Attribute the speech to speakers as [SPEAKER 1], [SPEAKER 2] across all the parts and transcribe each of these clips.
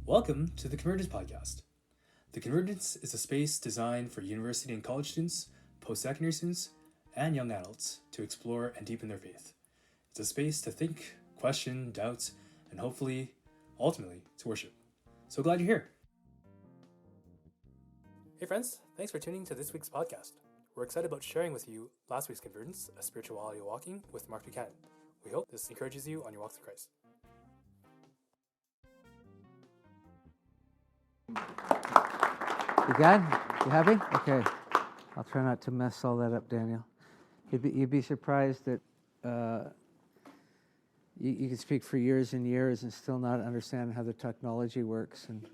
[SPEAKER 1] Welcome to the Convergence Podcast. The Convergence is a space designed for university and college students, post-secondary students, and young adults to explore and deepen their faith. It's a space to think, question, doubt, and hopefully, ultimately, to worship. So glad you're here. Hey friends, thanks for tuning to this week's podcast. We're excited about sharing with you last week's Convergence, a spirituality walking with Mark Buchanan. We hope this encourages you on your walk to Christ.
[SPEAKER 2] You good? You happy? Okay. I'll try not to mess all that up, Daniel. You'd be surprised that you can speak for years and years and still not understand how the technology works. And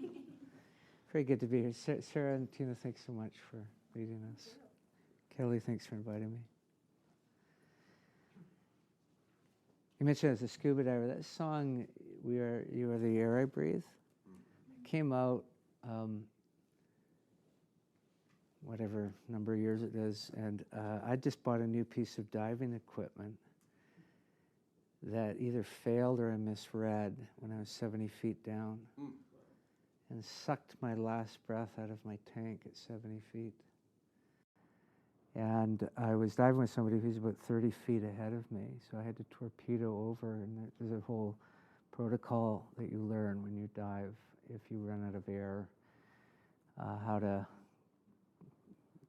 [SPEAKER 2] very good to be here. Sarah and Tina, thanks so much for leading us. Kelly, thanks for inviting me. You mentioned as a scuba diver, that song, You Are the Air I Breathe, came out whatever number of years it is, and I just bought a new piece of diving equipment that either failed or I misread when I was 70 feet down and sucked my last breath out of my tank at 70 feet. And I was diving with somebody who's about 30 feet ahead of me, so I had to torpedo over, and there's a whole protocol that you learn when you dive if you run out of air, how to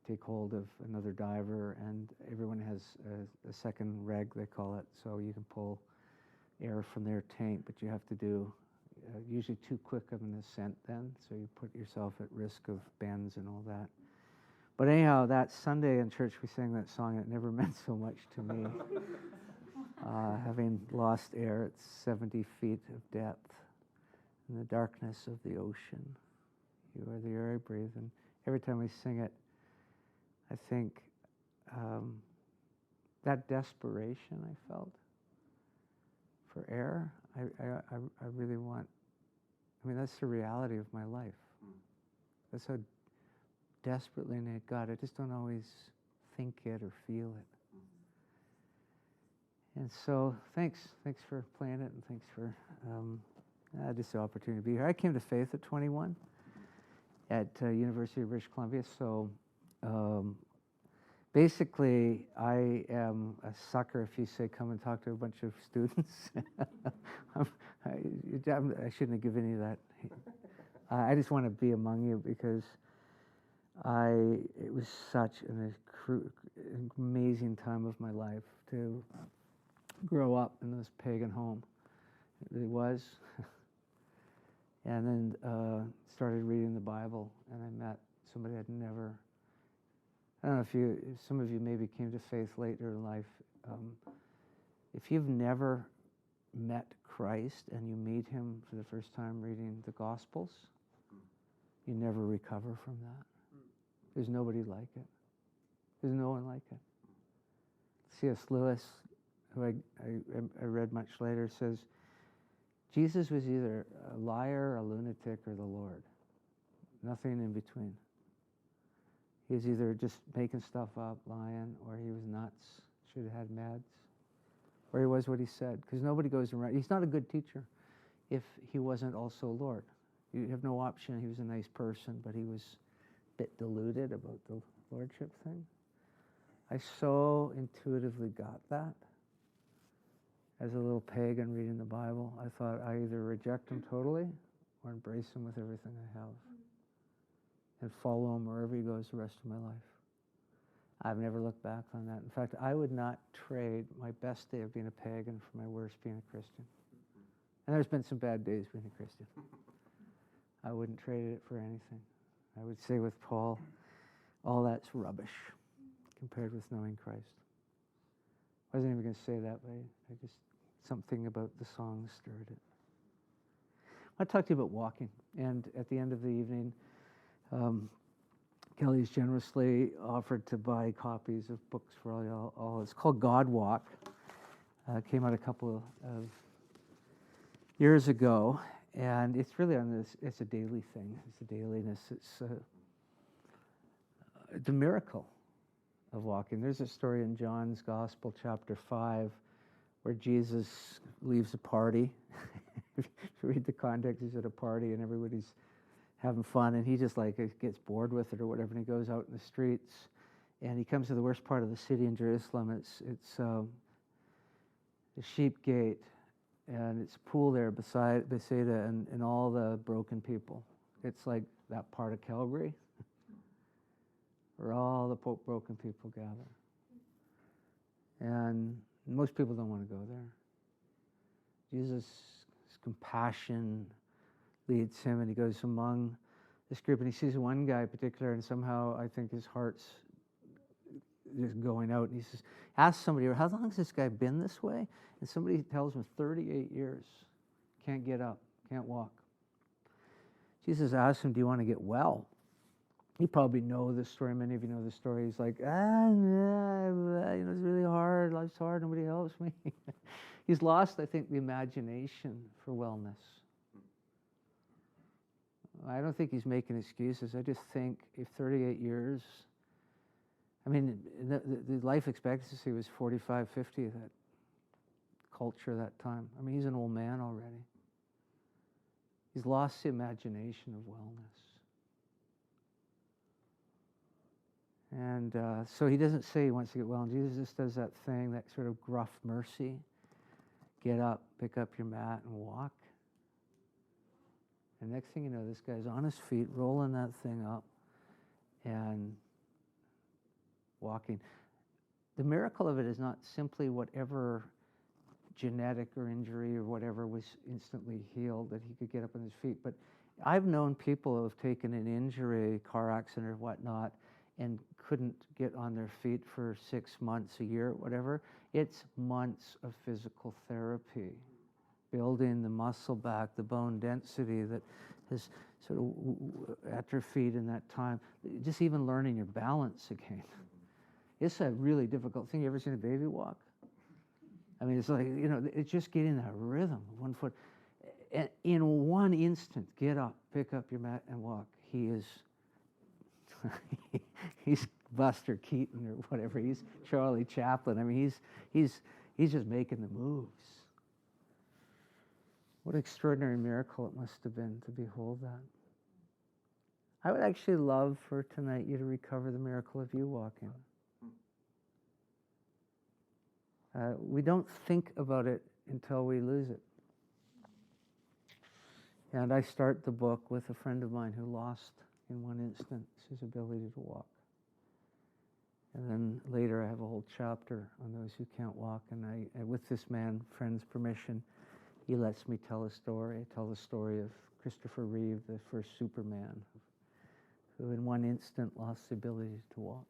[SPEAKER 2] take hold of another diver, and everyone has a second reg, they call it, so you can pull air from their tank, but you have to do usually too quick of an ascent then, so you put yourself at risk of bends and all that. But anyhow, that Sunday in church we sang that song, and it never meant so much to me. Having lost air at 70 feet of depth in the darkness of the ocean. You are the air I breathe. And every time we sing it, I think that desperation I felt for air, I really want, that's the reality of my life. That's how desperately I need God. I just don't always think it or feel it. And so thanks for playing it, and thanks for just the opportunity to be here. I came to faith at 21 at University of British Columbia, so basically, I am a sucker if you say, come and talk to a bunch of students. I shouldn't have given you that. I just want to be among you because it was such an amazing time of my life to grow up in this pagan home. It really was. And then started reading the Bible, and I met somebody I'd never... I don't know if some of you maybe came to faith later in life. If you've never met Christ and you meet him for the first time reading the Gospels, you never recover from that. There's nobody like it. There's no one like it. C.S. Lewis, who I read much later, says, Jesus was either a liar, a lunatic, or the Lord. Nothing in between. He was either just making stuff up, lying, or he was nuts, should have had meds, or he was what he said. Because nobody goes around. He's not a good teacher if he wasn't also Lord. You have no option. He was a nice person, but he was a bit deluded about the lordship thing. I so intuitively got that. As a little pagan reading the Bible, I thought I either reject him totally or embrace him with everything I have and follow him wherever he goes the rest of my life. I've never looked back on that. In fact, I would not trade my best day of being a pagan for my worst being a Christian. And there's been some bad days being a Christian. I wouldn't trade it for anything. I would say with Paul, all that's rubbish compared with knowing Christ. I wasn't even going to say that, but something about the song stirred it. I want to talk to you about walking. And at the end of the evening, Kelly's generously offered to buy copies of books for all. It's called God Walk. Came out a couple of years ago, and it's really on this. It's a daily thing. It's a dailiness. It's a miracle of walking. There's a story in John's Gospel, chapter 5, where Jesus leaves a party. If you read the context, he's at a party and everybody's having fun, and he just like gets bored with it or whatever, and he goes out in the streets, and he comes to the worst part of the city in Jerusalem. It's the Sheep Gate, and it's a pool there beside Bethsaida, and all the broken people. It's like that part of Calgary where all the broken people gather. And most people don't want to go there. Jesus' compassion leads him, and he goes among this group, and he sees one guy in particular, and somehow I think his heart's just going out, and he says, ask somebody, how long has this guy been this way? And somebody tells him 38 years. Can't get up, can't walk. Jesus asks him, do you want to get well? You probably know this story. Many of you know this story. He's like, it's really hard. Life's hard. Nobody helps me. He's lost, I think, the imagination for wellness. I don't think he's making excuses. I just think if 38 years, I mean, the life expectancy was 45, 50, that culture, that time. I mean, he's an old man already. He's lost the imagination of wellness. And so he doesn't say he wants to get well. And Jesus just does that thing, that sort of gruff mercy. Get up, pick up your mat, and walk. And next thing you know, this guy's on his feet, rolling that thing up and walking. The miracle of it is not simply whatever genetic or injury or whatever was instantly healed, that he could get up on his feet. But I've known people who have taken an injury, car accident or whatnot, and couldn't get on their feet for 6 months, a year, whatever. It's months of physical therapy, building the muscle back, the bone density that has sort of atrophied in that time. Just even learning your balance again. It's a really difficult thing. You ever seen a baby walk? I mean, it's like, it's just getting that rhythm, 1 foot. In one instant, get up, pick up your mat, and walk. He is, he's Buster Keaton or whatever. He's Charlie Chaplin. I mean, he's just making the moves. What an extraordinary miracle it must have been to behold that. I would actually love for tonight you to recover the miracle of you walking. We don't think about it until we lose it. And I start the book with a friend of mine who lost in one instance his ability to walk. And then later I have a whole chapter on those who can't walk. And with this friend's permission, he lets me tell a story. I tell the story of Christopher Reeve, the first Superman, who in one instant lost the ability to walk.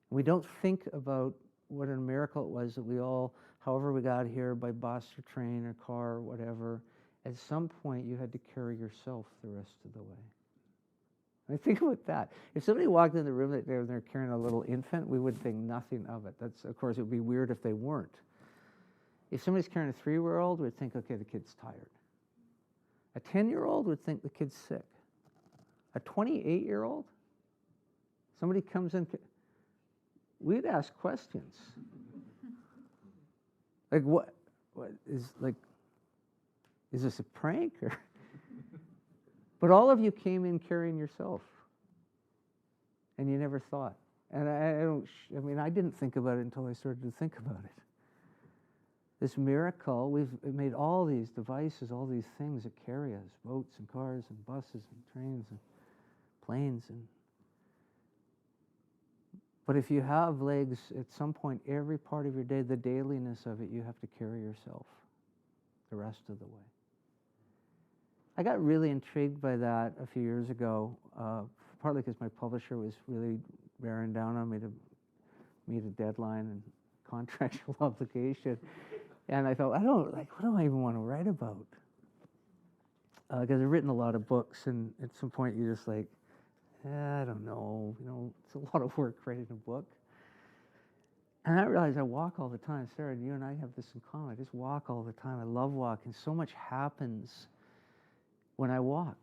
[SPEAKER 2] We don't think about what a miracle it was that we all, however we got here, by bus or train or car or whatever, at some point you had to carry yourself the rest of the way. I mean, think about that. If somebody walked in the room that they're carrying a little infant, we would think nothing of it. That's, of course, it would be weird if they weren't. If somebody's carrying a 3-year-old, we'd think, okay, the kid's tired. A 10-year-old would think the kid's sick. A 28-year-old, somebody comes in, we'd ask questions. Like, what is this a prank? Or but all of you came in carrying yourself, and you never thought. And I didn't think about it until I started to think about it. This miracle, we've made all these devices, all these things that carry us, boats and cars and buses and trains and planes. But if you have legs, at some point, every part of your day, the dailiness of it, you have to carry yourself the rest of the way. I got really intrigued by that a few years ago, partly because my publisher was really bearing down on me to meet a deadline and contractual obligation. And I thought, what do I even want to write about? Because I've written a lot of books, and at some point you're just like, I don't know, it's a lot of work writing a book. And I realized I walk all the time. Sarah, you and I have this in common. I just walk all the time. I love walking. So much happens when I walk.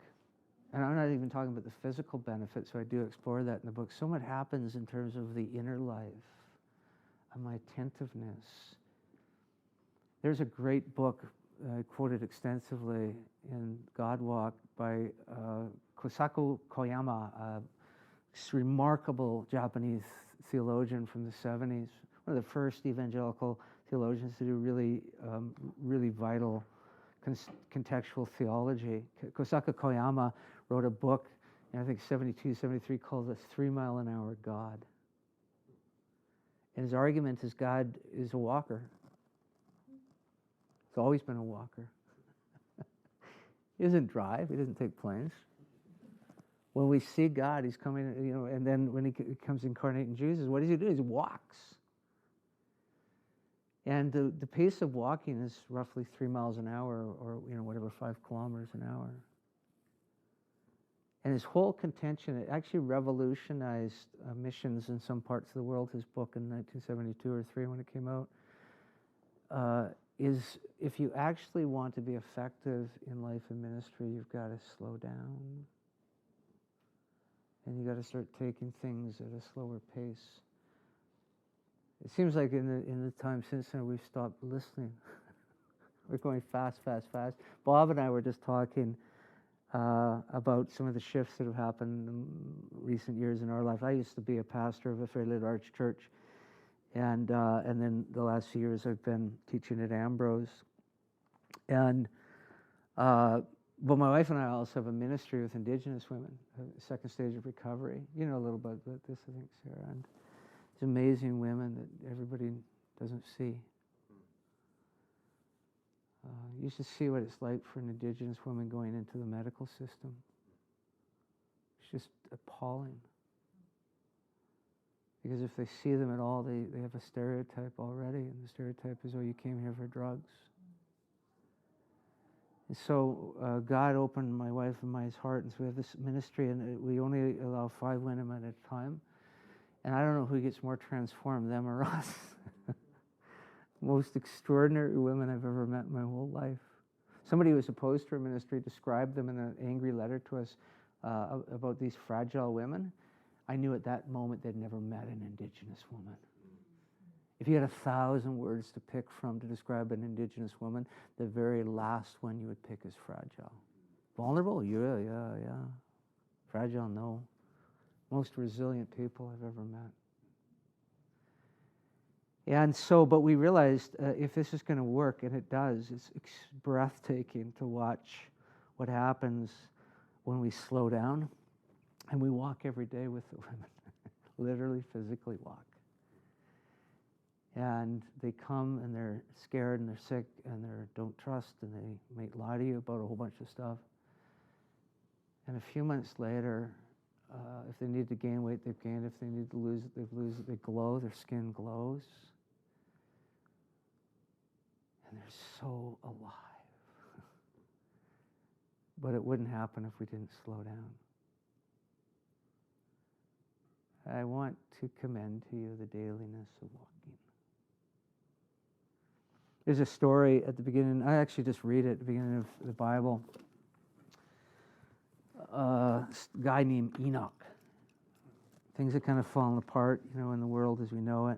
[SPEAKER 2] and I'm not even talking about the physical benefits, so I do explore that in the book. So much happens in terms of the inner life and my attentiveness. There's a great book quoted extensively in God Walk by Kosaku Koyama, this remarkable Japanese theologian from the 70s, one of the first evangelical theologians to do really vital contextual theology. Kosaku Koyama wrote a book, I think 72, 73, called The 3 Mile an Hour God. And his argument is God is a walker. He's always been a walker. He doesn't drive. He doesn't take planes. When we see God, he's coming, and then when he comes incarnate in Jesus, what does he do? He walks. And the pace of walking is roughly 3 miles an hour, or whatever, 5 kilometers an hour. And his whole contention, it actually revolutionized missions in some parts of the world. His book in 1972 or 3 when it came out, is if you actually want to be effective in life and ministry, you've got to slow down. And you got to start taking things at a slower pace. It seems like in the time since then, we've stopped listening. We're going fast, fast, fast. Bob and I were just talking about some of the shifts that have happened in recent years in our life. I used to be a pastor of a fairly large church, and then the last few years I've been teaching at Ambrose. And but my wife and I also have a ministry with Indigenous women, a second stage of recovery. You know a little bit about this, I think, Sarah. And it's amazing women that everybody doesn't see. You should see what it's like for an Indigenous woman going into the medical system. It's just appalling. Because if they see them at all, they have a stereotype already, and the stereotype is, oh, you came here for drugs. And so God opened my wife and my heart, and so we have this ministry, and we only allow 5 women at a time. And I don't know who gets more transformed, them or us. Most extraordinary women I've ever met in my whole life. Somebody who was opposed to our ministry described them in an angry letter to us about these fragile women. I knew at that moment they'd never met an Indigenous woman. If you had 1,000 words to pick from to describe an Indigenous woman, the very last one you would pick is fragile. Vulnerable? Yeah. Fragile? No. Most resilient people I've ever met. And so, but we realized if this is going to work, and it does, it's breathtaking to watch what happens when we slow down and we walk every day with the women. Literally, physically walk. And they come and they're scared and they're sick and they don't trust and they might lie to you about a whole bunch of stuff. And a few months later, if they need to gain weight, they've gained. If they need to lose it, they've lose it. They glow. Their skin glows. And they're so alive. But it wouldn't happen if we didn't slow down. I want to commend to you the dailiness of walking. There's a story at the beginning. I actually just read it at the beginning of the Bible. A guy named Enoch. Things have kind of fallen apart, in the world as we know it.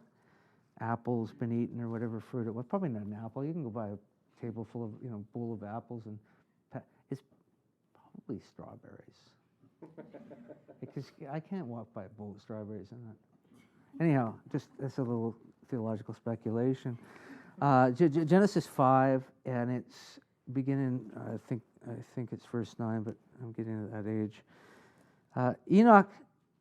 [SPEAKER 2] Apple's been eaten or whatever fruit it was. Probably not an apple. You can go buy a table full of, bowl of apples, and it's probably strawberries. Because I can't walk by a bowl of strawberries. Anyhow, just that's a little theological speculation. Genesis 5, and it's beginning. I think it's verse 9, but I'm getting to that age. Enoch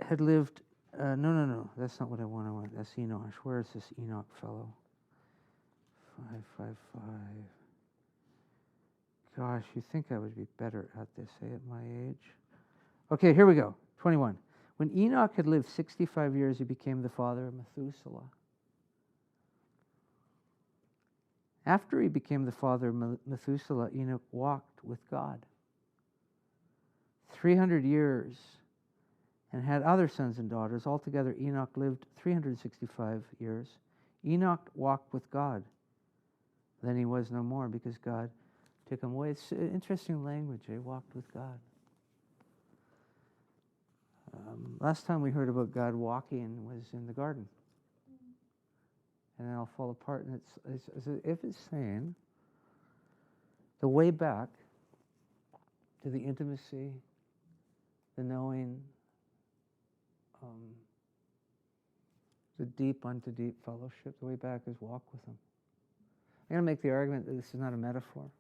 [SPEAKER 2] had lived. No. That's not what I want. That's Enosh. Where is this Enoch fellow? 555. Gosh, you think I would be better at this, at my age? Okay, here we go. 21. When Enoch had lived 65 years, he became the father of Methuselah. After he became the father of Methuselah, Enoch walked with God 300 years and had other sons and daughters. Altogether, Enoch lived 365 years. Enoch walked with God. Then he was no more because God took him away. It's interesting language. He walked with God. last time we heard about God walking was in the garden. And then I'll fall apart, and it's as if it's saying the way back to the intimacy, the knowing, the deep unto deep fellowship. The way back is walk with Him. I'm going to make the argument that this is not a metaphor.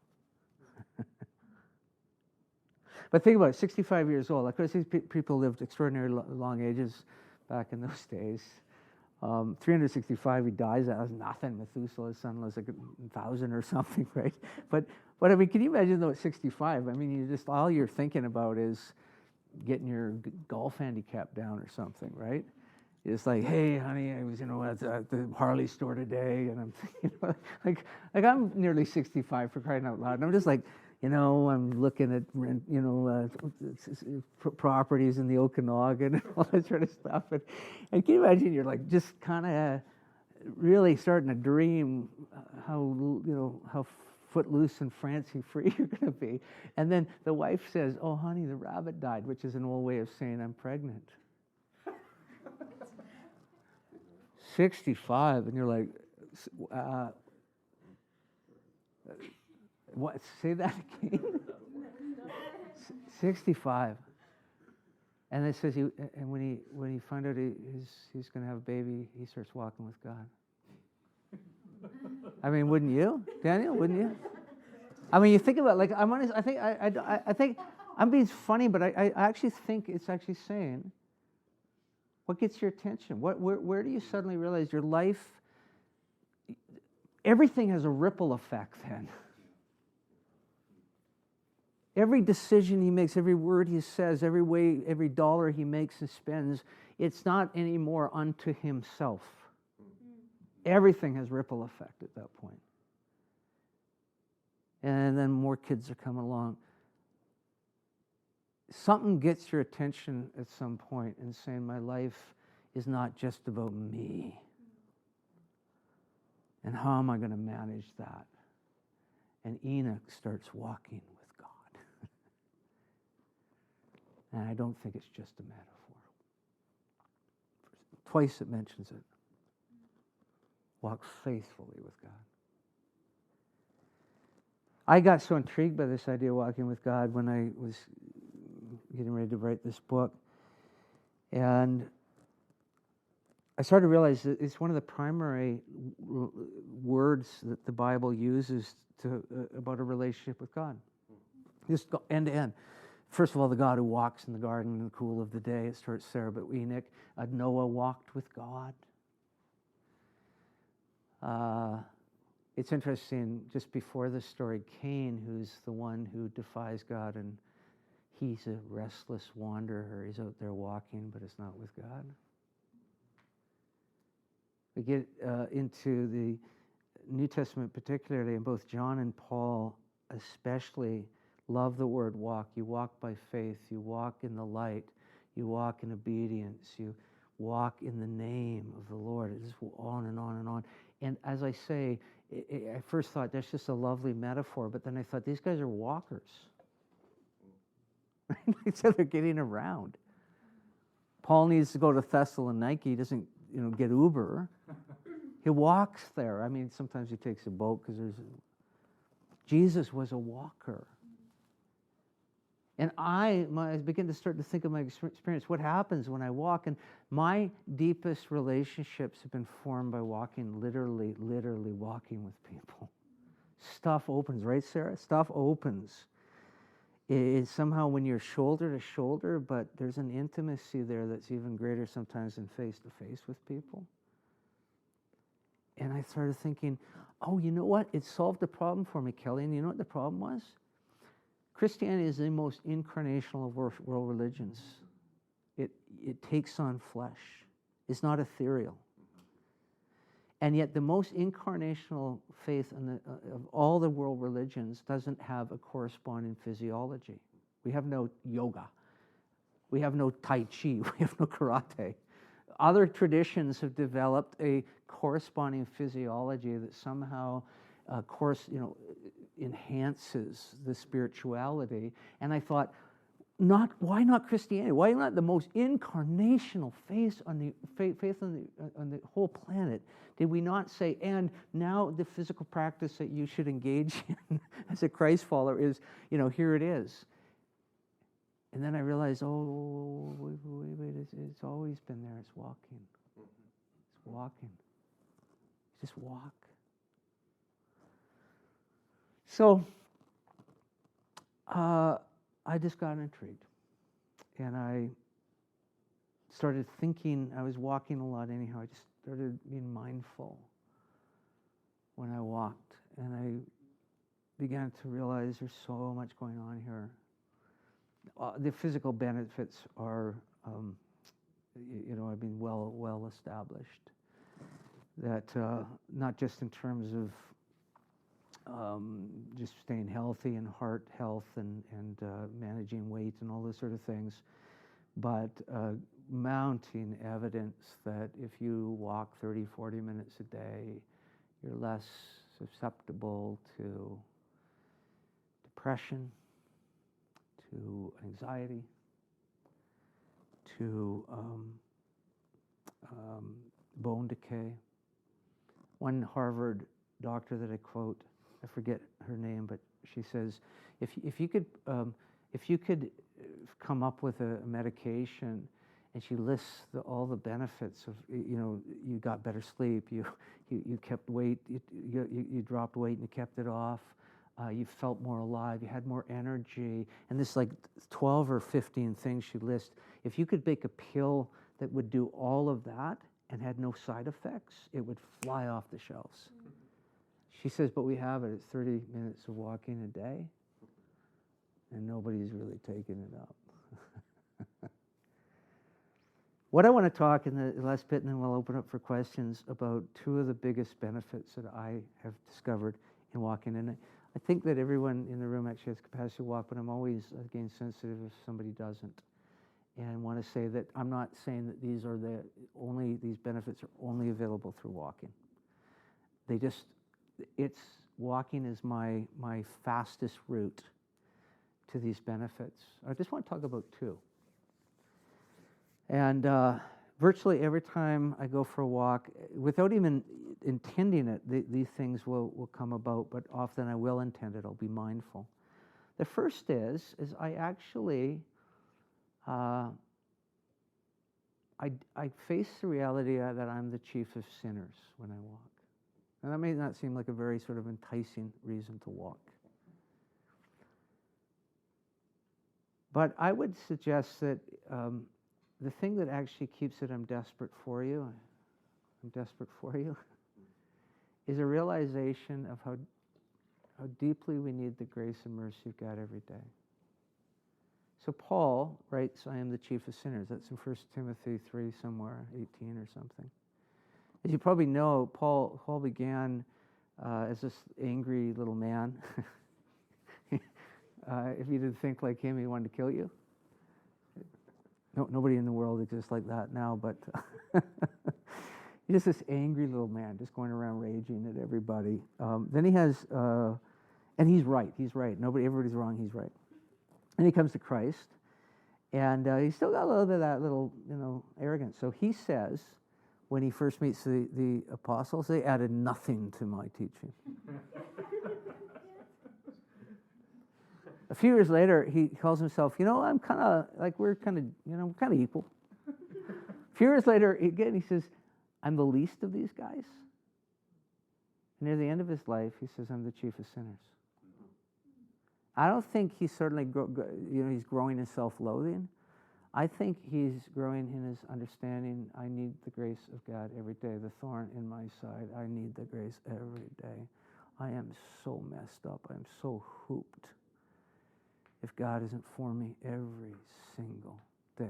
[SPEAKER 2] But think about it, 65 years old. Of course, these people lived extraordinarily long ages back in those days. 365, he dies. That was nothing. Methuselah's son was like 1,000 or something, right? But I mean, can you imagine though at 65? I mean, you just all you're thinking about is getting your golf handicap down or something, right? It's like, hey, honey, I was, at the Harley store today, and I'm thinking, like I'm nearly 65 for crying out loud, and I'm just like, I'm looking at rent, properties in the Okanagan and all that sort of stuff. And can you imagine you're like just kind of really starting to dream how footloose and fancy-free you're going to be. And then the wife says, oh, honey, the rabbit died, which is an old way of saying I'm pregnant. 65, and you're like, what? Say that again. 65, and it says when he found out he's going to have a baby, he starts walking with God. I mean, wouldn't you, Daniel? Wouldn't you? I mean, you think about it, like I'm honest. I think I'm being funny, but I actually think it's actually saying, what gets your attention? Where do you suddenly realize your life? Everything has a ripple effect then. Every decision he makes, every word he says, every dollar he makes and spends, it's not anymore unto himself. Everything has ripple effect at that point. And then more kids are coming along. Something gets your attention at some point and saying, my life is not just about me. And how am I going to manage that? And Enoch starts walking with God. And I don't think it's just a metaphor. Twice it mentions it. Walk faithfully with God. I got so intrigued by this idea of walking with God when I was getting ready to write this book. And I started to realize that it's one of the primary words that the Bible uses about a relationship with God. Just go end to end. First of all, the God who walks in the garden in the cool of the day. It starts there, but Enoch, Noah walked with God. It's interesting, just before this story, Cain, who's the one who defies God, and he's a restless wanderer. He's out there walking, but it's not with God. We get into the New Testament particularly, and both John and Paul especially love the word walk. You walk by faith. You walk in the light. You walk in obedience. You walk in the name of the Lord. It just on and on and on. And as I say, I first thought that's just a lovely metaphor, but then I thought these guys are walkers. So they're getting around. Paul needs to go to Thessaloniki. He doesn't, get Uber. He walks there. I mean, sometimes he takes a boat because Jesus was a walker. And I begin to start to think of my experience. What happens when I walk? And my deepest relationships have been formed by walking, literally walking with people. Stuff opens, right, Sarah? Stuff opens. It's somehow when you're shoulder to shoulder, but there's an intimacy there that's even greater sometimes than face to face with people. And I started thinking, oh, you know what? It solved the problem for me, Kelly. And you know what the problem was? Christianity is the most incarnational of world religions. It takes on flesh. It's not ethereal. And yet the most incarnational faith of all the world religions doesn't have a corresponding physiology. We have no yoga. We have no tai chi. We have no karate. Other traditions have developed a corresponding physiology that somehow enhances the spirituality. And I thought, why not Christianity? Why not the most incarnational faith on the whole planet? Did we not say, and now the physical practice that you should engage in as a Christ follower is, here it is. And then I realized, wait, it's always been there. It's walking. It's walking. Just walk. So, I just got intrigued. And I started thinking, I was walking a lot anyhow. I just started being mindful when I walked. And I began to realize there's so much going on here. The physical benefits are, I've been well established. That not just in terms of just staying healthy and heart health and managing weight and all those sort of things, but mounting evidence that if you walk 30, 40 minutes a day, you're less susceptible to depression, to anxiety, to bone decay. One Harvard doctor that I quote, I forget her name, but she says, if you could come up with a medication, and she lists all the benefits of, you got better sleep, you kept weight, you dropped weight and you kept it off, you felt more alive, you had more energy, and this like 12 or 15 things she lists. If you could make a pill that would do all of that and had no side effects, it would fly off the shelves. She says, but we have it. It's 30 minutes of walking a day, and nobody's really taking it up. What I want to talk in the last bit, and then we'll open up for questions, about two of the biggest benefits that I have discovered in walking. And I think that everyone in the room actually has capacity to walk, but I'm always, again, sensitive if somebody doesn't. And want to say that I'm not saying that these benefits are only available through walking. Walking is my fastest route to these benefits. I just want to talk about two. And virtually every time I go for a walk, without even intending it, these things will come about, but often I will intend it. I'll be mindful. The first is I actually, I face the reality that I'm the chief of sinners when I walk. And that may not seem like a very sort of enticing reason to walk. But I would suggest that the thing that actually keeps it, I'm desperate for you, is a realization of how deeply we need the grace and mercy of God every day. So Paul writes, I am the chief of sinners. That's in 1 Timothy 3 somewhere, 18 or something. As you probably know, Paul began as this angry little man. If you didn't think like him, he wanted to kill you. No, nobody in the world exists like that now, but he's just this angry little man, just going around raging at everybody. Then he has, and he's right. Everybody's wrong, he's right. And he comes to Christ, and he's still got a little bit of that little, arrogance. So he says, when he first meets the apostles, they added nothing to my teaching. A few years later, he calls himself, I'm kind of, like we're kind of equal. A few years later, again, he says, I'm the least of these guys. And near the end of his life, he says, I'm the chief of sinners. I don't think he's certainly, he's growing in self-loathing. I think he's growing in his understanding, I need the grace of God every day. The thorn in my side, I need the grace every day. I am so messed up. I'm so hooped if God isn't for me every single day.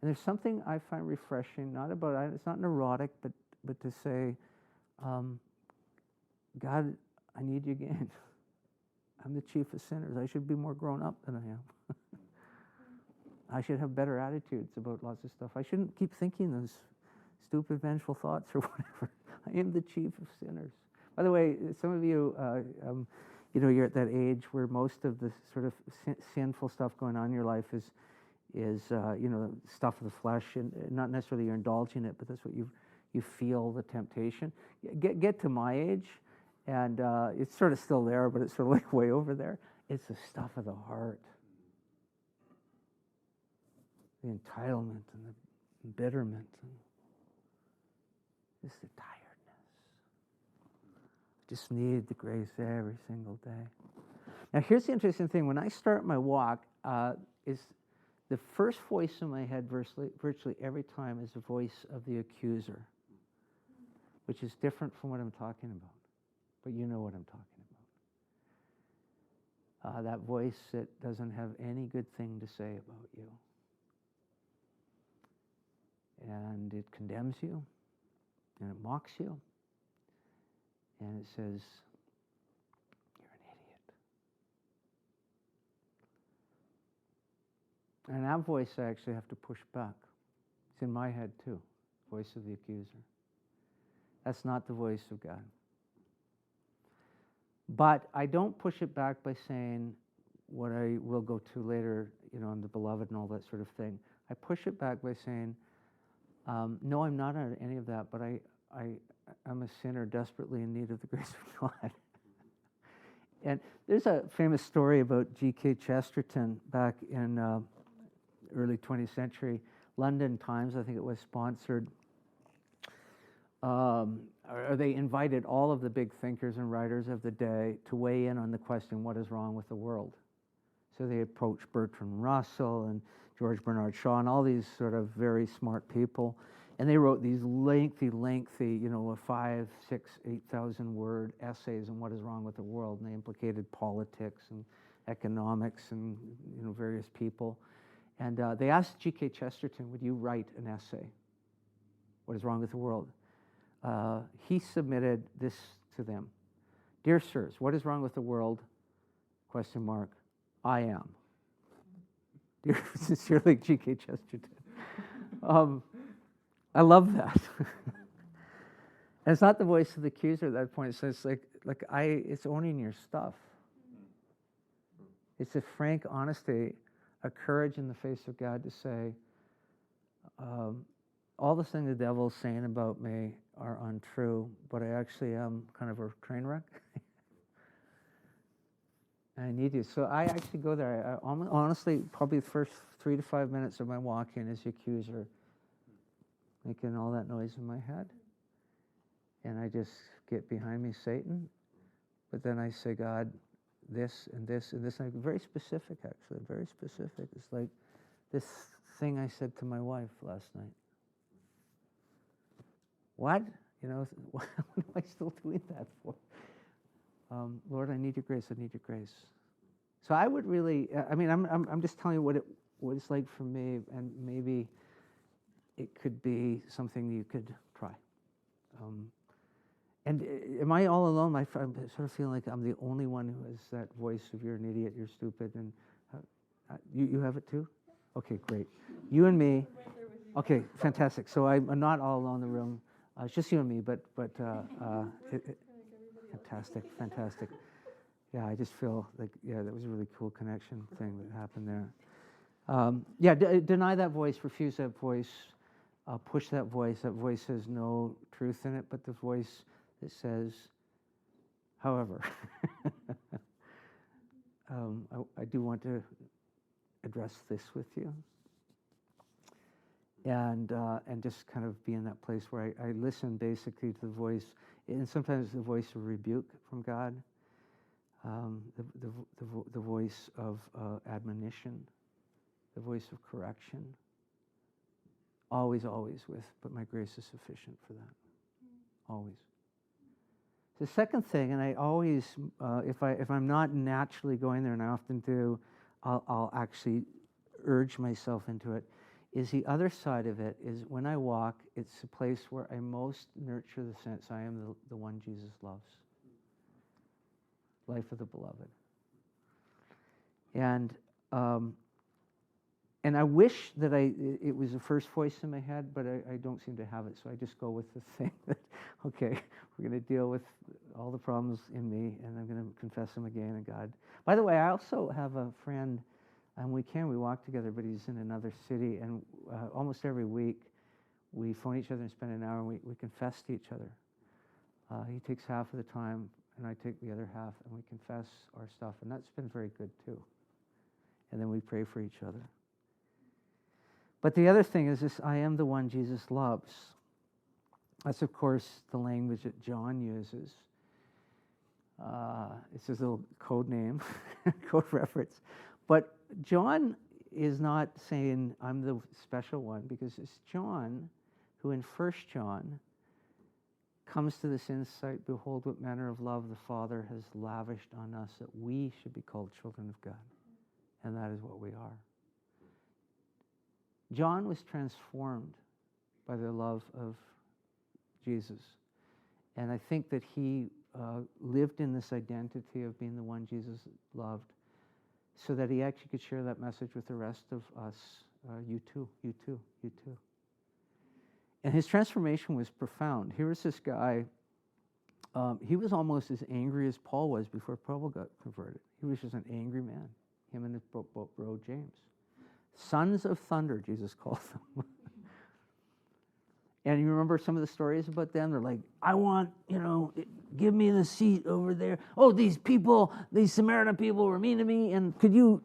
[SPEAKER 2] And there's something I find refreshing, it's not neurotic, but to say, God, I need you again. I'm the chief of sinners. I should be more grown up than I am. I should have better attitudes about lots of stuff. I shouldn't keep thinking those stupid, vengeful thoughts or whatever. I am the chief of sinners. By the way, some of you, you're at that age where most of the sort of sinful stuff going on in your life is stuff of the flesh, and not necessarily you're indulging it, but that's what you feel the temptation. Get to my age, and it's sort of still there, but it's sort of like way over there. It's the stuff of the heart, the entitlement and the embitterment, and just the tiredness. Just need the grace every single day. Now, here's the interesting thing. When I start my walk, is the first voice in my head virtually every time is the voice of the accuser, which is different from what I'm talking about. But you know what I'm talking about. That voice that doesn't have any good thing to say about you. And it condemns you, and it mocks you, and it says, you're an idiot. And that voice I actually have to push back. It's in my head too, voice of the accuser. That's not the voice of God. But I don't push it back by saying what I will go to later, on the beloved and all that sort of thing. I push it back by saying, no, I'm not on any of that, but I'm a sinner desperately in need of the grace of God. And there's a famous story about G.K. Chesterton back in early 20th century. London Times, I think it was, sponsored, or they invited all of the big thinkers and writers of the day to weigh in on the question, what is wrong with the world? So they approached Bertrand Russell and George Bernard Shaw and all these sort of very smart people. And they wrote these lengthy, 5, 6, 8,000 word essays on what is wrong with the world. And they implicated politics and economics and various people. And they asked G.K. Chesterton, would you write an essay? What is wrong with the world? He submitted this to them. Dear sirs, what is wrong with the world? ? I am. Dear, sincerely, G.K. Chesterton. I love that. And it's not the voice of the accuser at that point. It says, it's owning your stuff. It's a frank honesty, a courage in the face of God to say, all the things the devil's saying about me are untrue, but I actually am kind of a train wreck. I need you. So I actually go there. Honestly, probably the first 3 to 5 minutes of my walk-in is the accuser making all that noise in my head. And I just get behind me, Satan. But then I say, God, this and this and this. And I'm very specific, actually, very specific. It's like this thing I said to my wife last night. What? What am I still doing that for? Lord, I need your grace. I need your grace. So I would really, I'm just telling you what it's like for me, and maybe it could be something you could try. And am I all alone? I'm sort of feeling like I'm the only one who has that voice of you're an idiot, you're stupid, and you have it too? Okay, great. You and me. Okay, fantastic. So I'm not all alone in the room. It's just you and me, but fantastic. Yeah, I just feel like, that was a really cool connection thing that happened there. Deny that voice, refuse that voice, push that voice. That voice has no truth in it, but the voice that says, however, I do want to address this with you. And just kind of be in that place where I listen basically to the voice, and sometimes the voice of rebuke from God, the voice of admonition, the voice of correction. Always with, but my grace is sufficient for that. Always. The second thing, and I always, if I'm not naturally going there, and I often do, I'll actually urge myself into it, is the other side of it is when I walk, it's a place where I most nurture the sense I am the one Jesus loves. Life of the beloved. And I wish that it was the first voice in my head, but I don't seem to have it, so I just go with the thing that, okay, We're going to deal with all the problems in me, and I'm going to confess them again in God. By the way, I also have a friend, and we walk together, but he's in another city, and almost every week we phone each other and spend an hour, and we confess to each other. He takes half of the time, and I take the other half, and we confess our stuff, and that's been very good too. And then we pray for each other. But the other thing is this: I am the one Jesus loves. That's, of course, the language that John uses. It's his little code name, code reference. But John is not saying, I'm the special one, because it's John who in 1 John comes to this insight, behold what manner of love the Father has lavished on us, that we should be called children of God. And that is what we are. John was transformed by the love of Jesus. And I think that he lived in this identity of being the one Jesus loved, so that he actually could share that message with the rest of us. You too, you too, you too. And his transformation was profound. Here was this guy, he was almost as angry as Paul was before Paul got converted. He was just an angry man, him and his bro James. Sons of thunder, Jesus called them. And you remember some of the stories about them? They're like, I want, give me the seat over there. Oh, these Samaritan people were mean to me, and could you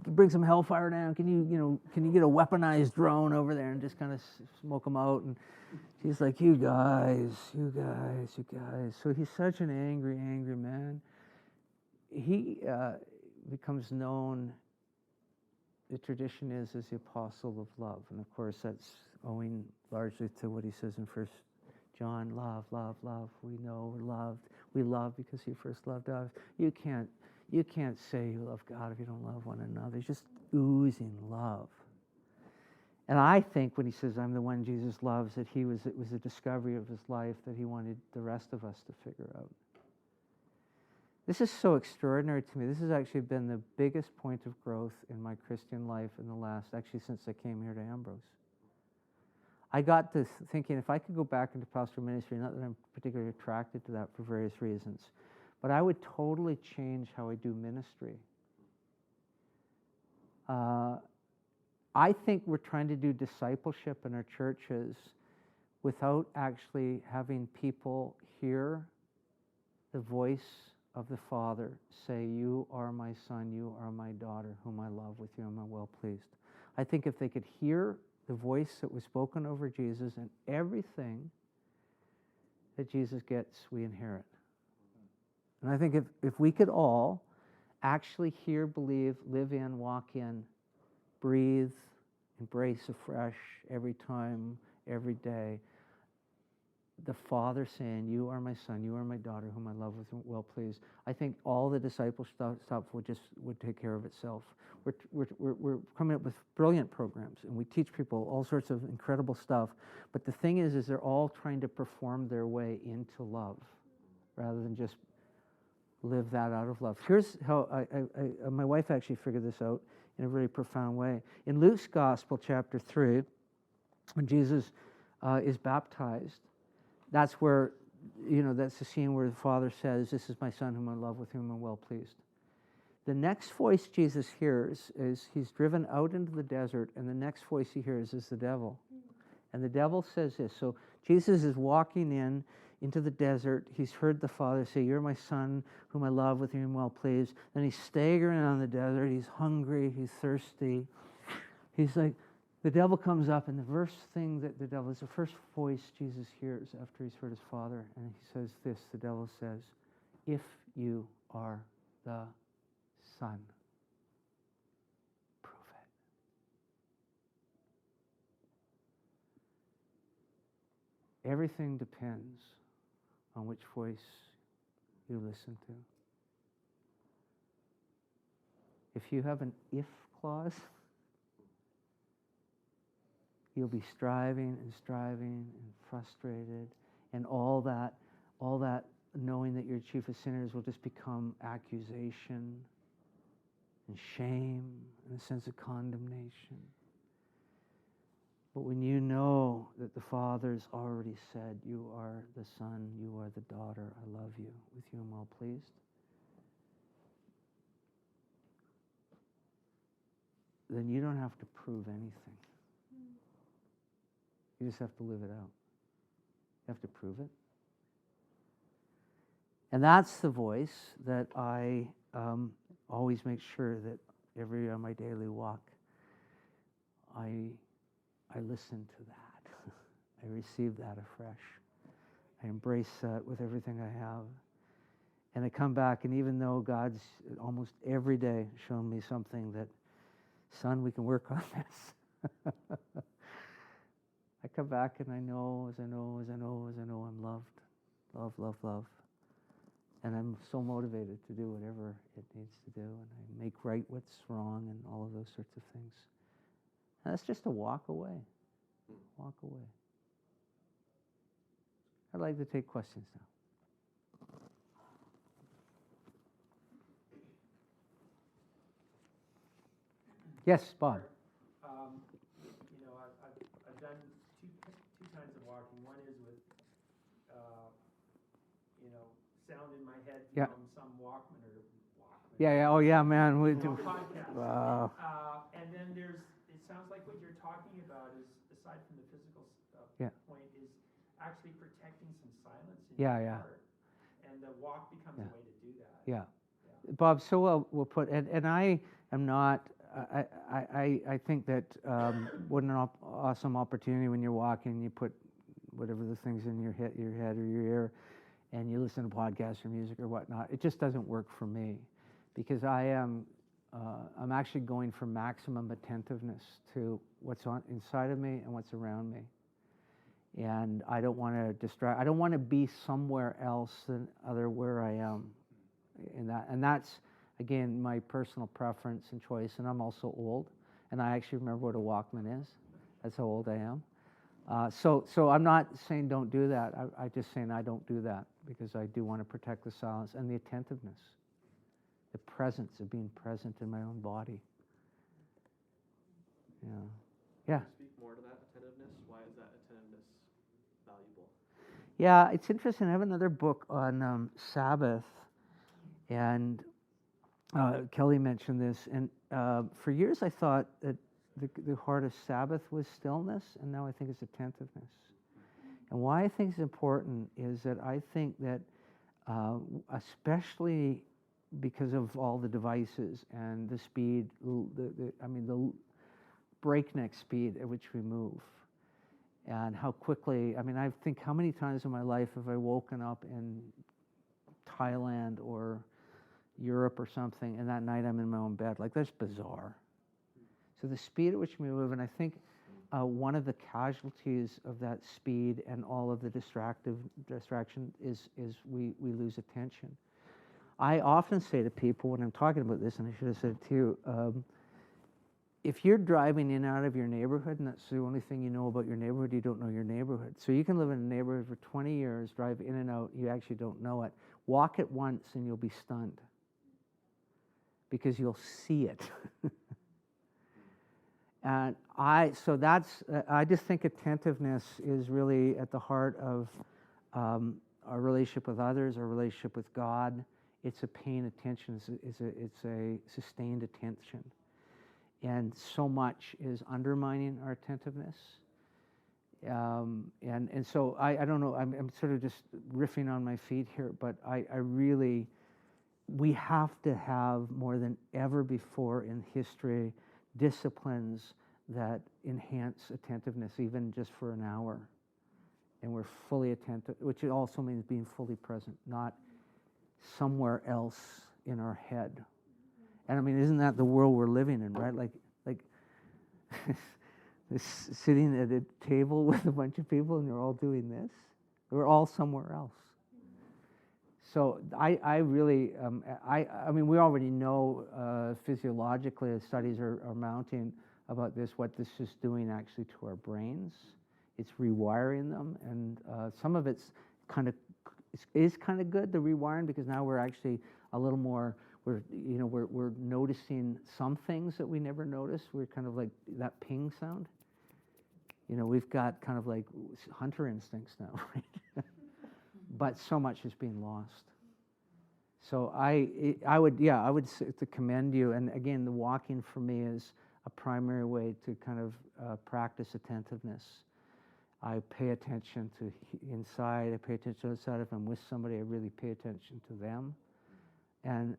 [SPEAKER 2] bring some hellfire down? Can you get a weaponized drone over there and just kind of smoke them out? And he's like, you guys. So he's such an angry, angry man. He becomes known, the tradition is, as the apostle of love. And of course, that's owing largely to what he says in 1 John, love, love, love. We know we're loved. We love because he first loved us. You can't say you love God if you don't love one another. It's just oozing love. And I think when he says, I'm the one Jesus loves, that it was a discovery of his life that he wanted the rest of us to figure out. This is so extraordinary to me. This has actually been the biggest point of growth in my Christian life since I came here to Ambrose. I got to thinking, if I could go back into pastoral ministry, not that I'm particularly attracted to that for various reasons, but I would totally change how I do ministry. I think we're trying to do discipleship in our churches without actually having people hear the voice of the Father say, you are my son, you are my daughter, whom I love, with you am I well pleased. I think if they could hear the voice that was spoken over Jesus, and everything that Jesus gets, we inherit. And I think if we could all actually hear, believe, live in, walk in, breathe, embrace afresh every time, every day, the Father saying, you are my son, you are my daughter, whom I love with well pleased, I think all the disciple stuff would take care of itself. We're coming up with brilliant programs, and we teach people all sorts of incredible stuff. But the thing is they're all trying to perform their way into love, rather than just live that out of love. Here's how my wife actually figured this out in a really profound way. In Luke's Gospel, chapter 3, when Jesus is baptized, that's where, that's the scene where the Father says, this is my son whom I love, with whom I'm well pleased. The next voice Jesus hears is he's driven out into the desert, and the next voice he hears is the devil. And the devil says this. So Jesus is walking into the desert. He's heard the Father say, you're my son whom I love, with whom I'm well pleased. Then he's staggering on the desert. He's hungry. He's thirsty. He's like, the devil comes up, and the first voice Jesus hears after he's heard his Father, and he says this, the devil says, if you are the Son, prove it. Everything depends on which voice you listen to. If you have an if clause, you'll be striving and frustrated, and all that knowing that you're chief of sinners will just become accusation and shame and a sense of condemnation. But when you know that the Father's already said, you are the Son, you are the daughter, I love you, with you I'm well pleased, then you don't have to prove anything. You just have to live it out. You have to prove it. And that's the voice that I always make sure that every on my daily walk, I listen to that. I receive that afresh. I embrace that with everything I have. And I come back, and even though God's almost every day shown me something that, son, we can work on this. I come back and I know, as I know, as I know, as I know, I'm loved. Love, love, love. And I'm so motivated to do whatever it needs to do. And I make right what's wrong and all of those sorts of things. And that's just a walk away. Walk away. I'd like to take questions now. Yes, Bob.
[SPEAKER 3] You know, I've done two kinds of walking. One is with, sound in my head from some Walkman or Walkman.
[SPEAKER 2] Yeah. Oh, yeah, man. We do.
[SPEAKER 3] Podcast.
[SPEAKER 2] Wow.
[SPEAKER 3] And then it sounds like what you're talking about is, aside from the physical point, is actually protecting some silence in your heart. And the walk becomes a way to do that.
[SPEAKER 2] Yeah. Bob, so well we'll put, and I am not, I think that what an awesome opportunity when you're walking, you put whatever the things in your head or your ear, and you listen to podcasts or music or whatnot. It just doesn't work for me, because I'm actually going for maximum attentiveness to what's on inside of me and what's around me. And I don't want to distract. I don't want to be somewhere else than where I am. And that's, again, my personal preference and choice. And I'm also old, and I actually remember what a Walkman is. That's how old I am. So I'm not saying don't do that. I'm just saying I don't do that, because I do want to protect the silence and the attentiveness, the presence of being present in my own body. Yeah.
[SPEAKER 4] Can you speak more to that attentiveness? Why is that attentiveness valuable?
[SPEAKER 2] Yeah, it's interesting. I have another book on Sabbath, and Kelly mentioned this. And for years I thought that the heart of Sabbath was stillness, and now I think it's attentiveness. And why I think it's important is that I think that, especially because of all the devices and the speed, the breakneck speed at which we move, and how quickly, I think how many times in my life have I woken up in Thailand or Europe or something, and that night I'm in my own bed. Like, that's bizarre. So the speed at which we move, and I think one of the casualties of that speed and all of the distraction is we lose attention. I often say to people when I'm talking about this, and I should have said it to you, if you're driving in and out of your neighborhood, and that's the only thing you know about your neighborhood, you don't know your neighborhood. So you can live in a neighborhood for 20 years, drive in and out, you actually don't know it. Walk it once and you'll be stunned, because you'll see it. And I just think attentiveness is really at the heart of our relationship with others, our relationship with God. It's a paying attention. It's a sustained attention. And so much is undermining our attentiveness. And so I don't know, I'm sort of just riffing on my feet here, but we have to have, more than ever before in history, disciplines that enhance attentiveness, even just for an hour. And we're fully attentive, which also means being fully present, not somewhere else in our head. And isn't that the world we're living in, right? Like sitting at a table with a bunch of people and they're all doing this. We're all somewhere else. So I really, we already know physiologically, studies are mounting about this, what this is doing actually to our brains. It's rewiring them, and some of it's kind of good, the rewiring, because now we're actually a little more, we're noticing some things that we never noticed. We're kind of like that ping sound. We've got kind of like hunter instincts now, right? But so much is being lost. So I would to commend you. And again, the walking for me is a primary way to kind of practice attentiveness. I pay attention to inside. I pay attention outside. If I'm with somebody, I really pay attention to them. And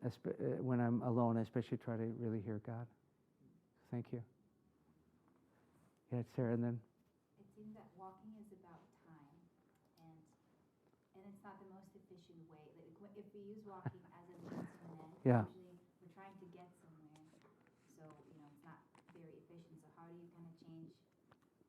[SPEAKER 2] when I'm alone, I especially try to really hear God. Thank you. Yeah, Sarah, and then.
[SPEAKER 5] It seems that walking is about time, and it's not the most efficient way. Like if we use walking as a means to an end,
[SPEAKER 2] Yeah.
[SPEAKER 5] usually we're trying to get somewhere, so it's not very efficient. So how do you kind of change,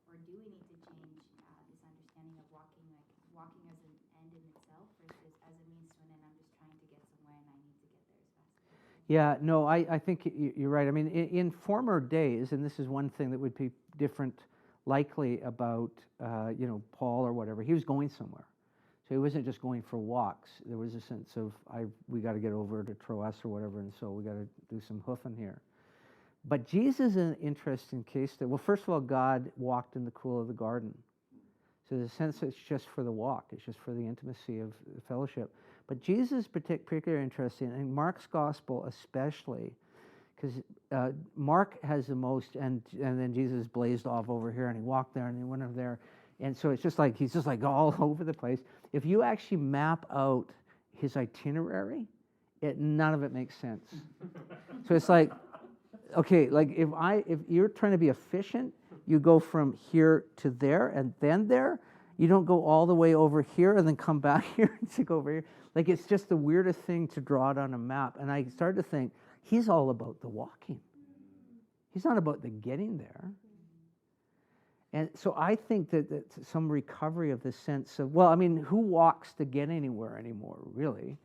[SPEAKER 5] or do we need to change this understanding of walking, like walking as an end in itself versus as a means to an end? I'm just trying to get somewhere, and I need to get there as fast as possible.
[SPEAKER 2] Yeah, no, I think you're right. I mean, in former days, and this is one thing that would be different, likely about Paul or whatever. He was going somewhere, so he wasn't just going for walks. There was a sense of we got to get over to Troas or whatever, and so we got to do some hoofing here. But Jesus is an interesting case. Well, first of all, God walked in the cool of the garden, so there's a sense it's just for the walk. It's just for the intimacy of the fellowship. But Jesus is particularly interesting, and Mark's gospel especially, because Mark has the most, and then Jesus blazed off over here, and he walked there, and he went over there, and so it's just like he's just like all over the place. If you actually map out his itinerary, none of it makes sense. So it's like, okay, like if you're trying to be efficient, you go from here to there and then there. You don't go all the way over here and then come back here to go over here. Like it's just the weirdest thing to draw it on a map. And I started to think, he's all about the walking. He's not about the getting there. And so I think that some recovery of the sense of, well, I mean, who walks to get anywhere anymore, really?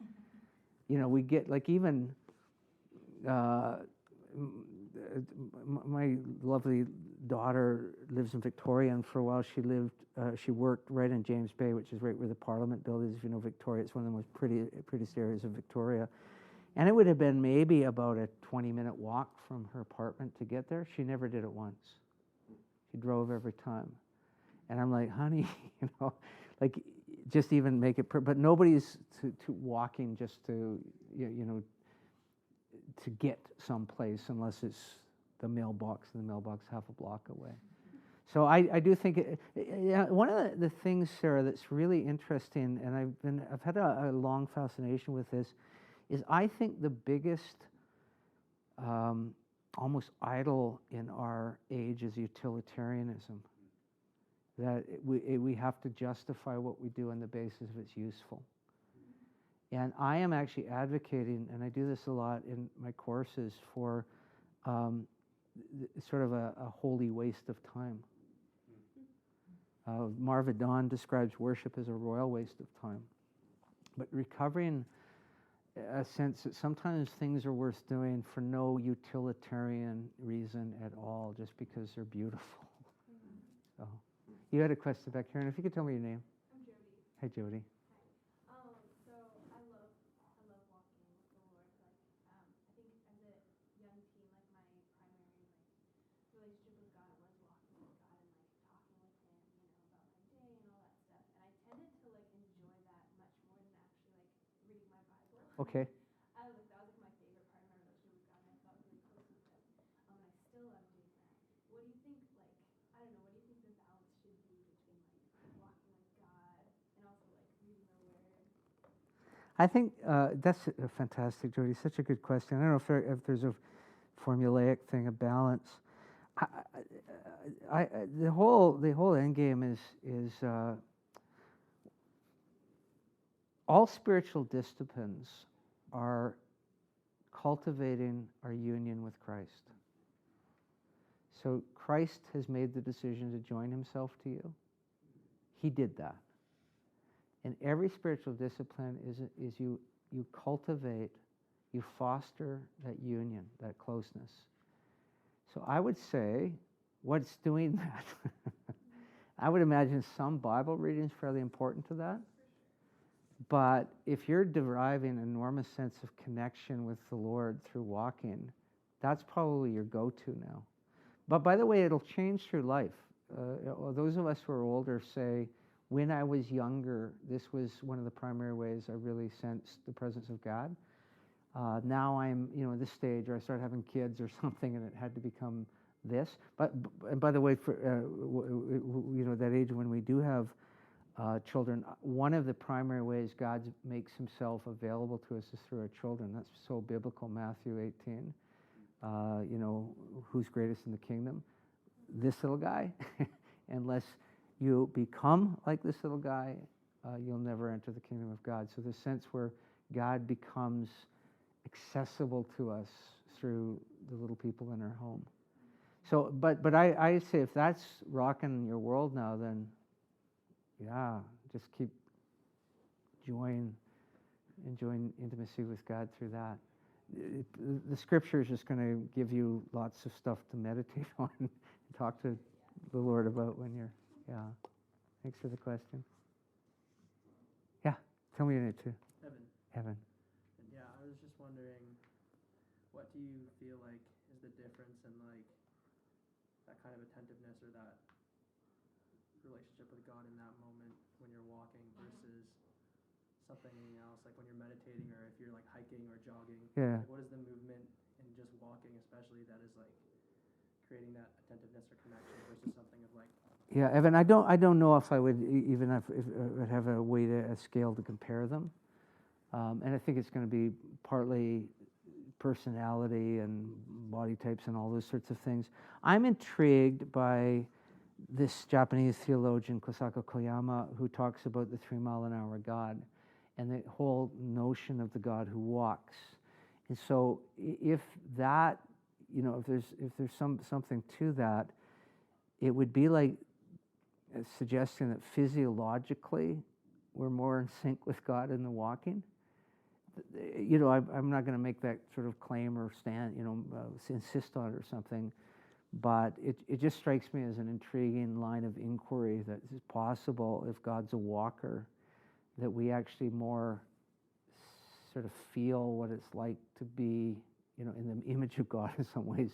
[SPEAKER 2] We get like even my lovely daughter lives in Victoria, and for a while she worked right in James Bay, which is right where the Parliament building is. If you know Victoria, it's one of the most prettiest areas of Victoria. And it would have been maybe about a 20-minute walk from her apartment to get there. She never did it once. She drove every time. And I'm like, honey, like just even make it, but nobody's to walking just to, to get someplace unless it's the mailbox, and the mailbox half a block away. So I do think one of the things, Sarah, that's really interesting, and I've had a long fascination with this, is I think the biggest almost idol in our age is utilitarianism. That we have to justify what we do on the basis of it's useful. And I am actually advocating, and I do this a lot in my courses, for sort of a holy waste of time. Marva Dawn describes worship as a royal waste of time. But recovering a sense that sometimes things are worth doing for no utilitarian reason at all, just because they're beautiful. So, you had a question back here, and if you could tell me your name.
[SPEAKER 6] I'm Jody.
[SPEAKER 2] Hi, Jody.
[SPEAKER 6] So I love walking with the Lord. Like, I think as a young teen, like my primary relationship with God was walking with God and talking with Him, about my day and all that stuff. And I tended to enjoy that much more than actually reading my Bible.
[SPEAKER 2] Okay.
[SPEAKER 6] That was my favorite part of my relationship with God, and I felt really close with Him. And I still love doing that. What do you think? I don't know. What do you think the balance should be between walking with God and also reading the Word?
[SPEAKER 2] I think that's a fantastic, Jody. Such a good question. I don't know if there's a formulaic thing, a balance. The whole end game is all spiritual disciplines are cultivating our union with Christ. So Christ has made the decision to join Himself to you. He did that. And every spiritual discipline is you cultivate, you foster that union, that closeness. So I would say, what's doing that? I would imagine some Bible reading is fairly important to that. But if you're deriving an enormous sense of connection with the Lord through walking, that's probably your go-to now. But by the way, it'll change through life. those of us who are older say, when I was younger, this was one of the primary ways I really sensed the presence of God. Now I'm, at this stage, or I start having kids or something, and it had to become this. But and by the way, for that age when we do have children, one of the primary ways God makes Himself available to us is through our children. That's so biblical. Matthew 18. Who's greatest in the kingdom? This little guy. Unless you become like this little guy, you'll never enter the kingdom of God. So the sense where God becomes accessible to us through the little people in our home. So, but I say if that's rocking your world now, then yeah, just keep enjoying intimacy with God through that. The Scripture is just going to give you lots of stuff to meditate on and talk to the Lord about when you're, yeah. Thanks for the question. Yeah, tell me your name too. Evan.
[SPEAKER 4] Yeah, I was just wondering, what do you feel like is the difference in like that kind of attentiveness or that relationship with God in that moment when you're walking versus something else, like when you're meditating or if you're like hiking or jogging?
[SPEAKER 2] Yeah.
[SPEAKER 4] Like, what is the movement in just walking, especially, that is like creating that attentiveness or connection versus something of like?
[SPEAKER 2] Yeah, Evan, I don't know if I would even if I would have a scale to compare them, and I think it's going to be partly personality and body types and all those sorts of things. I'm intrigued by this Japanese theologian Kosako Koyama, who talks about the 3 mile an hour God and the whole notion of the God who walks. And so if that, if there's something to that, it would be like suggesting that physiologically we're more in sync with God in the walking. I'm not going to make that sort of claim or insist on it or something, but it just strikes me as an intriguing line of inquiry that it's possible, if God's a walker, that we actually more sort of feel what it's like to be, in the image of God in some ways,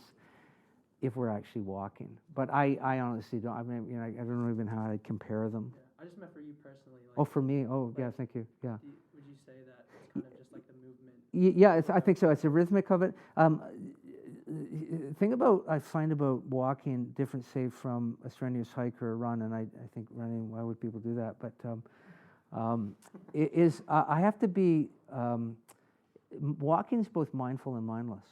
[SPEAKER 2] if we're actually walking. But I honestly don't. I mean, I don't know even how I compare them.
[SPEAKER 4] Yeah, I just meant for you personally. Like,
[SPEAKER 2] oh, for me. Oh, yeah. Thank you. Yeah.
[SPEAKER 4] Would you say that it's kind of just like the movement?
[SPEAKER 2] Yeah, I think so. It's a rhythmic of it. Thing I find about walking different, say, from a strenuous hike or a run, and I think running, why would people do that? But I have to be, walking is both mindful and mindless.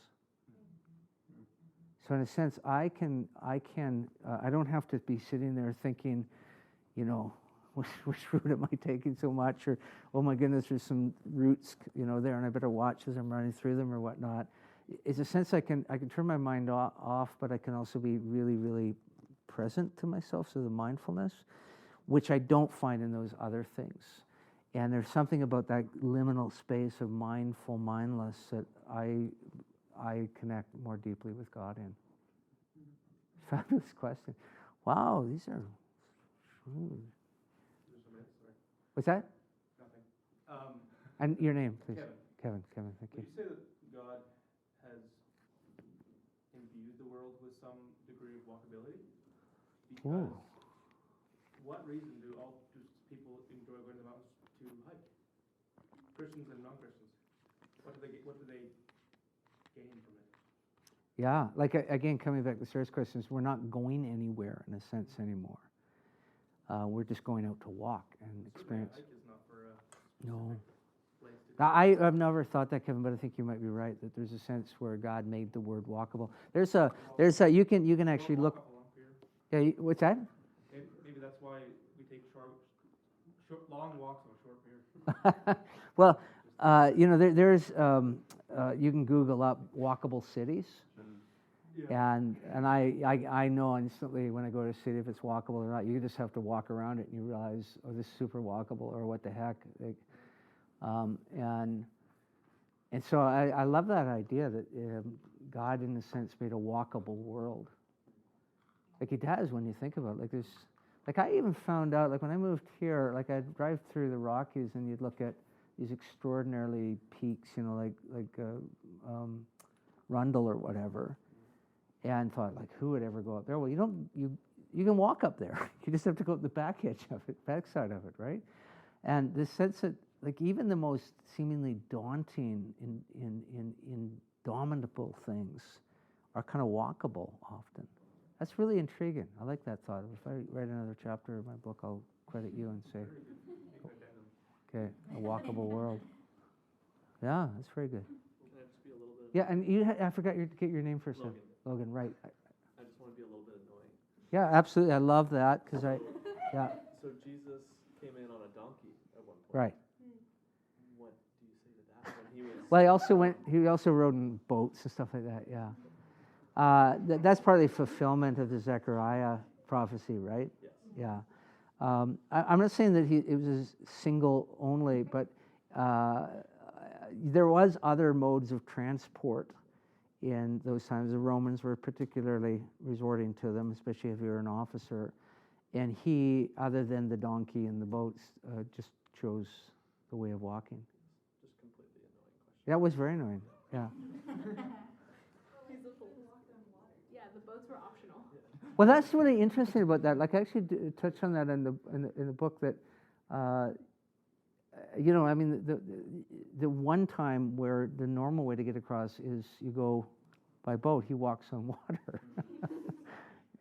[SPEAKER 2] So in a sense, I don't have to be sitting there thinking, which route am I taking so much, or oh my goodness, there's some roots, there, and I better watch as I'm running through them or whatnot. It's a sense I can turn my mind off, but I can also be really, really present to myself. So the mindfulness, which I don't find in those other things. And there's something about that liminal space of mindful, mindless that I connect more deeply with God in. Fabulous question. Wow, these are. What's that?
[SPEAKER 7] Nothing.
[SPEAKER 2] And your name, please.
[SPEAKER 7] Kevin.
[SPEAKER 2] Kevin, thank you.
[SPEAKER 7] Would you say that God has imbued the world with some degree of walkability? Because what reason do people enjoy going to the mountains to hike? Christians and non-Christians. What do they gain from it?
[SPEAKER 2] Yeah, like again, coming back to Sarah's questions, we're not going anywhere in a sense anymore. We're just going out to walk and experience.
[SPEAKER 7] Hike is not for
[SPEAKER 2] No.
[SPEAKER 7] place to go.
[SPEAKER 2] I've never thought that, Kevin, but I think you might be right that there's a sense where God made the word walkable. There's a you can actually look. Yeah, what's that?
[SPEAKER 7] Maybe that's why we take long walks on short periods.
[SPEAKER 2] Well, there's you can Google up walkable cities.
[SPEAKER 7] Yeah.
[SPEAKER 2] And I know instantly when I go to a city if it's walkable or not. You just have to walk around it and you realize, oh, this is super walkable, or what the heck. And so I love that idea that God, in a sense, made a walkable world. Like He does when you think about it. Like I even found out, like when I moved here, like I'd drive through the Rockies and you'd look at these extraordinarily peaks, like Rundle or whatever. And thought, like, who would ever go up there? Well, you you can walk up there. You just have to go up the back edge of it, backside of it, right? And the sense that, like, even the most seemingly daunting, indomitable things are kind of walkable often. That's really intriguing. I like that thought. If I write another chapter of my book, I'll credit you and say, okay, a walkable world. Yeah, that's very good.
[SPEAKER 8] Can I just be a little bit?
[SPEAKER 2] Yeah, and I forgot to get your name for a second. Logan, right.
[SPEAKER 8] I just want to be a little bit annoying.
[SPEAKER 2] Yeah, absolutely. I love that because yeah.
[SPEAKER 8] So Jesus came in on a donkey at one point.
[SPEAKER 2] Right.
[SPEAKER 8] What do you say to that? When he was
[SPEAKER 2] Well, he also rode in boats and stuff like that, yeah. That's partly fulfillment of the Zechariah prophecy, right?
[SPEAKER 8] Yes.
[SPEAKER 2] Yeah. I'm not saying that it was a single only, but there was other modes of transport in those times. The Romans were particularly resorting to them, especially if you were an officer. And he, other than the donkey and the boats, just chose the way of walking.
[SPEAKER 8] just completely annoying question.
[SPEAKER 2] That was very annoying, yeah.
[SPEAKER 6] Yeah, the boats were optional.
[SPEAKER 2] Well, that's really interesting about that. Like, I actually touched on that in the book that, you know, I mean, the one time where the normal way to get across is you go by boat. He walks on water,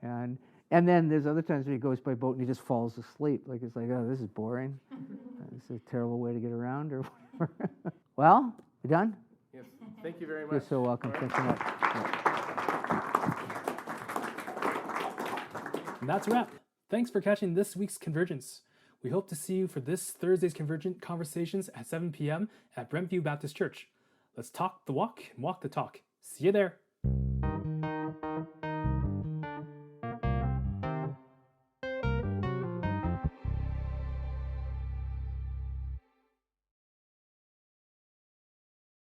[SPEAKER 2] and then there's other times where he goes by boat and he just falls asleep. Like, it's like, oh, this is boring. It's a terrible way to get around, or whatever. Well, you done?
[SPEAKER 8] Yes. Thank you very much.
[SPEAKER 2] You're so welcome.
[SPEAKER 8] All right.
[SPEAKER 2] Thanks so much. Yeah.
[SPEAKER 1] And that's a wrap. Thanks for catching this week's Convergence. We hope to see you for this Thursday's Convergent Conversations at 7 p.m. at Brentview Baptist Church. Let's talk the walk and walk the talk. See you there.